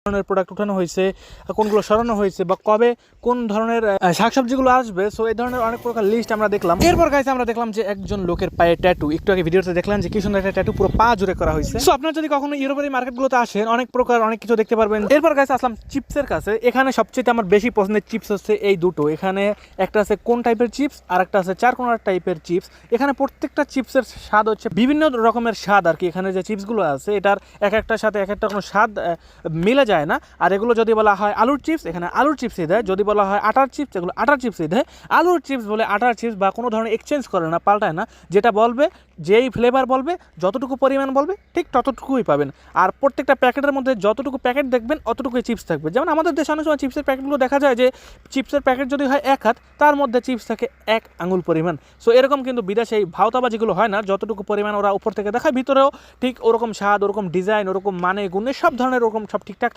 ধরনের প্রোডাক্ট উঠানো হয়েছে, কোনগুলো সরানো হয়েছে, বা কবে কোন ধরনের শাকসবজিগুলো আসবে। সো এই ধরনের অনেক প্রকার লিস্ট আমরা দেখলাম। এরপর গাইস আমরা দেখলাম যে একজন লোকের পায়ে ট্যাটু, একটু আগে ভিডিওতে দেখলাম যে কি সুন্দর একটা ট্যাটু পুরো পা জুড়ে করা হয়েছে। সো আপনারা যদি কখনো ইউরোপের মার্কেটগুলোতে আসেন অনেক প্রকার অনেক কিছু দেখতে পারবেন। এরপর গাইস আসলাম চিপসের কাছে। এখানে সবচেয়ে আমার বেশি পছন্দের চিপস হচ্ছে এই দুটো। এখানে একটা আছে কোন টাইপের চিপস আর একটা আছে চারকোনা টাইপের চিপস। এখানে প্রত্যেকটা চিপসের স্বাদ হচ্ছে বিভিন্ন রকমের স্বাদ আর কি। এখানে যে চিপসগুলো আছে এটার এক একটার সাথে এক একটা কোনো স্বাদ মিলে যায় না। আর এগুলো যদি বলা হয় আলুর চিপস, এখানে আলুর চিপসই দেয়। যদি বলা হয় আটার চিপস, এগুলো আটার চিপসই দেয়। আলুর চিপস বলে আটার চিপস, বা কোনো ধরনের এক্সচেঞ্জ করে না, পাল্টায় না। যেটা বলবে, যেই ফ্লেভার বলবে, যতটুকু পরিমাণ বলবে ঠিক ততটুকুই পাবেন। আর প্রত্যেকটা প্যাকেটের মধ্যে যতটুকু প্যাকেট দেখবেন অতটুকুই চিপস থাকবে। যেমন আমাদের দেশে অনেক সময় চিপসের প্যাকেটগুলো দেখা যায় যে চিপসের প্যাকেট যদি হয় এক হাত, তার মধ্যে চিপস থাকে 1 আঙুল পরিমাণ। সো এরকম কিন্তু বিদেশে এই ভাওতাবাজিগুলো হয় না। যতটুকু পরিমাণ ওরা উপর থেকে দেখায়, ভিতরেও ঠিক ওরকম স্বাদ, ওরকম ডিজাইন, ওরকম মানে গুণে সব ধরনের ওরকম সব ঠিকঠাক থাকে।